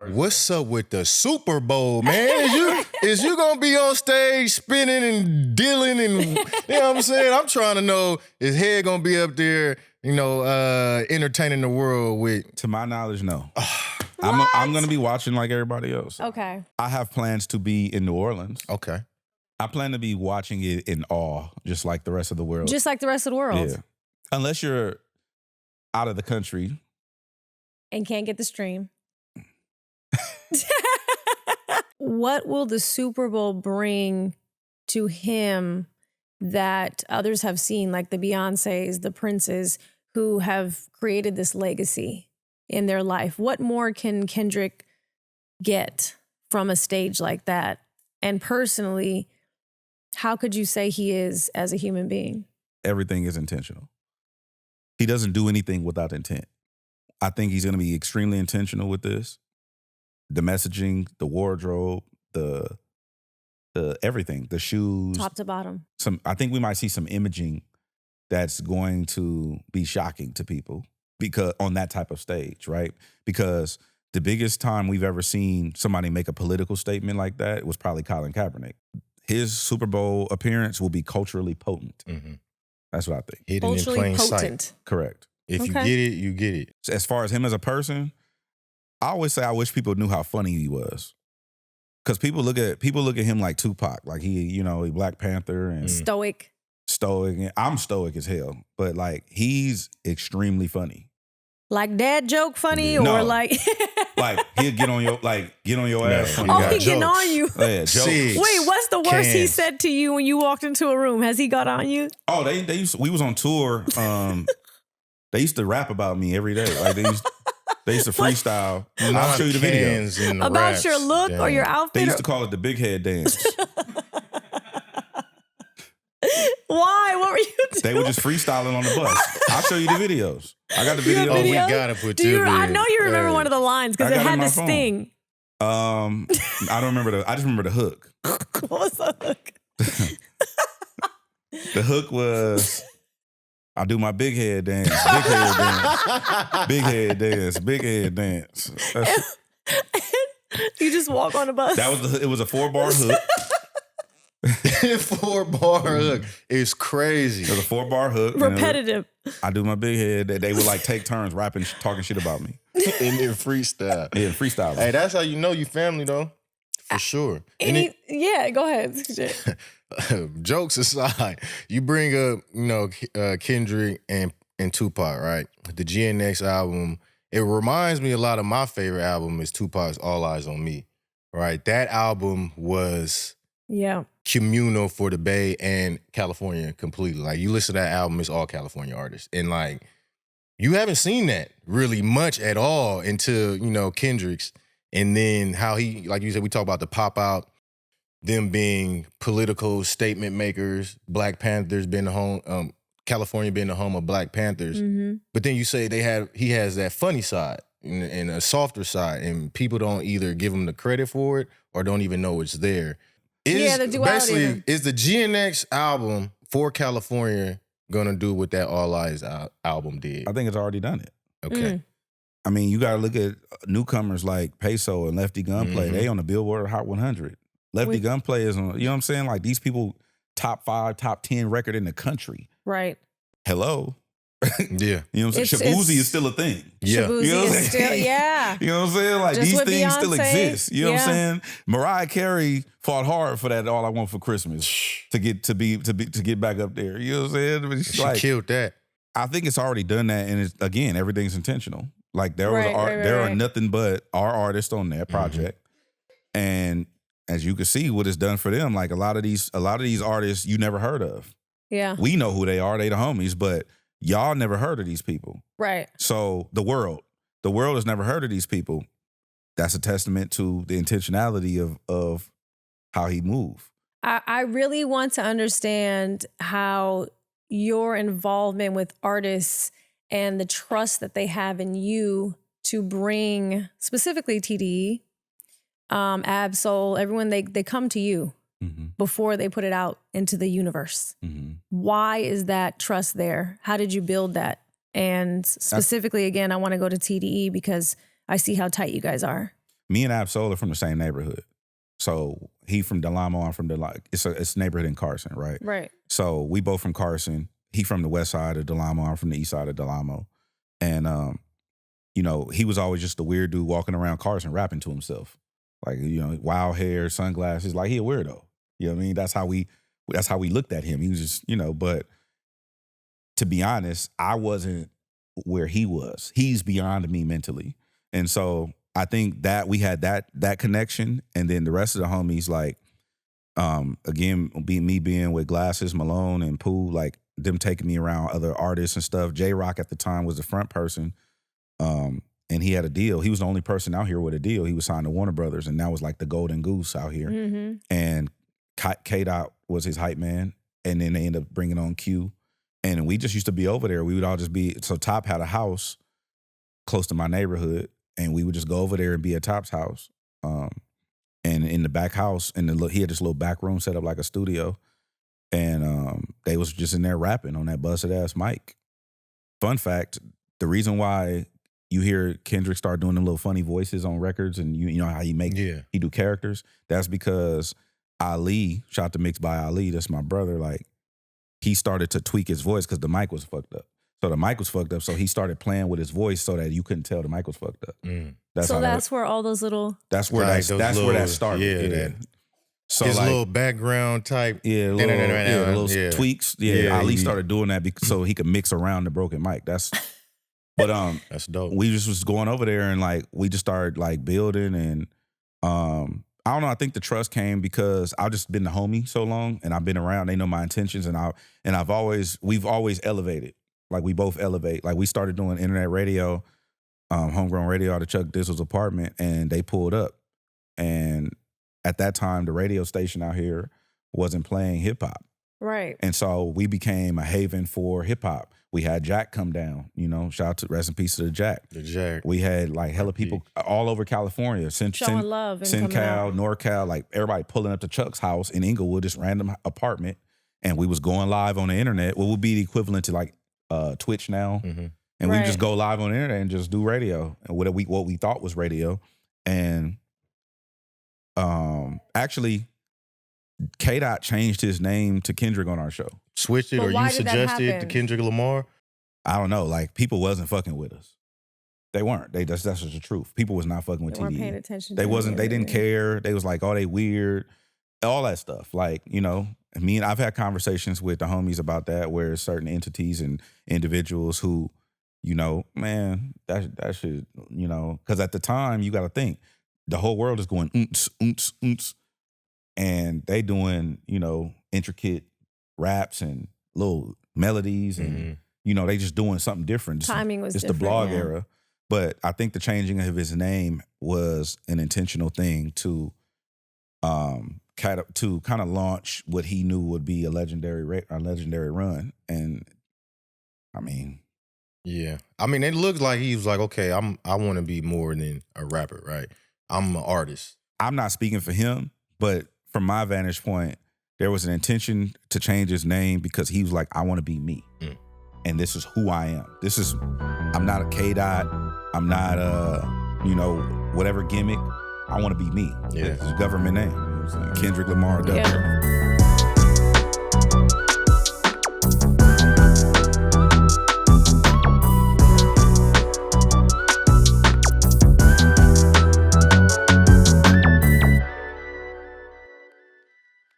What's up with the Super Bowl, man? Is you gonna be on stage spinning and dealing and you know what I'm saying? I'm trying to know, is Head gonna be up there, entertaining the world with? To my knowledge, no. I'm gonna be watching like everybody else. Okay. I have plans to be in New Orleans. Okay. I plan to be watching it in awe, just like the rest of the world. Just like the rest of the world. Yeah. Unless you're out of the country. And can't get the stream. What will the Super Bowl bring to him that others have seen, like the Beyoncés, the Princes, who have created this legacy in their life? What more can Kendrick get from a stage like that? And personally, how could you say he is as a human being? Everything is intentional. He doesn't do anything without intent. I think he's going to be extremely intentional with this. The messaging, the wardrobe, the everything, the shoes. Top to bottom. I think we might see some imaging that's going to be shocking to people because on that type of stage, right? Because the biggest time we've ever seen somebody make a political statement like that was probably Colin Kaepernick. His Super Bowl appearance will be culturally potent. Mm-hmm. That's what I think. Hidden Culturally in plain potent. sight. Correct. If you get it, you get it. As far as him as a person, I always say I wish people knew how funny he was. Because people look at him like Tupac, like he Black Panther and Stoic. And I'm stoic as hell, but like he's extremely funny. Like dad joke funny No. or like Like he'll get on your ass funny. oh, he getting on you. Yeah, jokes. Wait, what's the worst he said to you when you walked into a room? Has he got on you? Oh, we was on tour. They used to rap about me every day. Like they used to freestyle. I'll show you the video. About your look or your outfit? They used to call it the big head dance. Why? What were you doing? They were just freestyling on the bus. I'll show you the videos. I got the video. Oh, we gotta put two. I know you remember one of the lines because it had to sting. I don't remember I just remember the hook. What was the hook? The hook was, I do my big head dance, big head dance, big head dance. You just walk on a bus. It was a 4-bar hook. 4-bar hook is crazy. It was a 4-bar hook. Repetitive. I do my big head. They would like take turns rapping, talking shit about me. And then freestyle. Yeah, freestyle. Hey, that's how you know you family though. For sure. Yeah, go ahead. Jokes aside, you bring up, Kendrick and Tupac, right? The GNX album, it reminds me a lot of my favorite album is Tupac's All Eyez on Me, right? That album was communal for the Bay and California completely. Like you listen to that album, it's all California artists. And like, you haven't seen that really much at all until, Kendrick's. And then how he, like you said, we talk about the pop out, them being political statement makers, Black Panthers being the home, California being the home of Black Panthers. Mm-hmm. But then you say he has that funny side and a softer side, and people don't either give him the credit for it or don't even know it's there. The duality. Basically, is the GNX album for California gonna do what that All Eyez album did? I think it's already done it. Okay. I mean, you got to look at newcomers like Peso and Lefty Gunplay. Mm-hmm. They on the Billboard Hot 100. Lefty Gunplay is on, you know what I'm saying? Like these people, top 5, top 10 record in the country. Right. Hello. Yeah. You know what I'm saying? Shaboozey is still a thing. Yeah. Shaboozey you know is still, yeah. You know what I'm saying? Like Just these with things Beyonce, still exist. You know what I'm saying? Mariah Carey fought hard for that All I Want for Christmas to get back up there. You know what I'm saying? She killed that. I think it's already done that, and it's, again, everything's intentional. Like there are nothing but our artists on that project, and as you can see, what it's done for them. Like a lot of these artists you never heard of. Yeah, we know who they are. They the homies, but y'all never heard of these people. Right. So the world has never heard of these people. That's a testament to the intentionality of how he moved. I really want to understand how your involvement with artists and the trust that they have in you to bring specifically TDE, Ab-Soul, everyone, they come to you before they put it out into the universe. Mm-hmm. Why is that trust there? How did you build that? And specifically, again, I want to go to TDE because I see how tight you guys are. me and Absol are from the same neighborhood. So he from Delamo, I'm from it's a neighborhood in Carson, right? Right. So we both from Carson. He from the west side of Delamo, I'm from the east side of Delamo. And you know, he was always just a weird dude walking around Carson rapping to himself. Like, you know, wild hair, sunglasses, like he a weirdo. You know what I mean? That's how we looked at him. He was just, you know, but to be honest, I wasn't where he was. He's beyond me mentally. And so I think that we had that connection, and then the rest of the homies, like, again, being with Glasses, Malone, and Pooh, like them taking me around other artists and stuff. J-Rock at the time was the front person, and he had a deal. He was the only person out here with a deal. He was signed to Warner Brothers, and that was like the golden goose out here. Mm-hmm. And K-Dot was his hype man, and then they ended up bringing on Q, and we just used to be over there. We would all just be, so Top had a house close to my neighborhood, and we would just go over there and be at Top's house. And in the back house, and he had this little back room set up like a studio, and they was just in there rapping on that busted ass mic. Fun fact: the reason why you hear Kendrick start doing them little funny voices on records, and you know how he do characters, that's because Ali, shout out to Mixed by Ali, that's my brother. Like, he started to tweak his voice because the mic was fucked up. So the mic was fucked up, so he started playing with his voice so that you couldn't tell the mic was fucked up. That's where all those little... That's where that started. Yeah. So his like, little background type. Little tweaks. Ali started doing that so he could mix around the broken mic. That's dope. We just was going over there, and like we just started like building, and I don't know. I think the trust came because I've just been the homie so long, and I've been around. They know my intentions, and we've always elevated. Like, we both elevate. Like, we started doing internet radio, homegrown radio out of Chuck Dizzle's apartment, and they pulled up. And at that time, the radio station out here wasn't playing hip hop. Right. And so we became a haven for hip hop. We had Jack come down, you know, shout out to, rest in peace to the Jack. The Jack. We had like hella people all over California, showing love, and SoCal, NorCal, like everybody pulling up to Chuck's house in Inglewood, this random apartment, and we was going live on the internet. What would be the equivalent to like Twitch now, and we just go live on the internet and just do radio, and what we thought was radio, and actually, K-Dot changed his name to Kendrick on our show. Switched it, or you suggested to Kendrick Lamar? I don't know. Like, people wasn't fucking with us. They weren't. That's just the truth. People was not fucking with TDE. They weren't paying attention. They didn't care. They was like, oh, they weird, all that stuff. Like, you know. I've had conversations with the homies about that, where certain entities and individuals who, you know, man, that should, you know, because at the time, you got to think, the whole world is going oonts, oonts, oonts, and they doing, you know, intricate raps and little melodies, and you know, they just doing something different. Timing was different. It's the blog era, but I think the changing of his name was an intentional thing to kind of launch what he knew would be a legendary run. And I mean, it looked like he was like, okay, I want to be more than a rapper, right? I'm an artist. I'm not speaking for him, but from my vantage point, there was an intention to change his name because he was like, I want to be me. And this is who I am. I'm not a K-Dot. I'm not you know, whatever gimmick. I want to be me. Yeah. It's a government name. Kendrick Lamar. Yeah.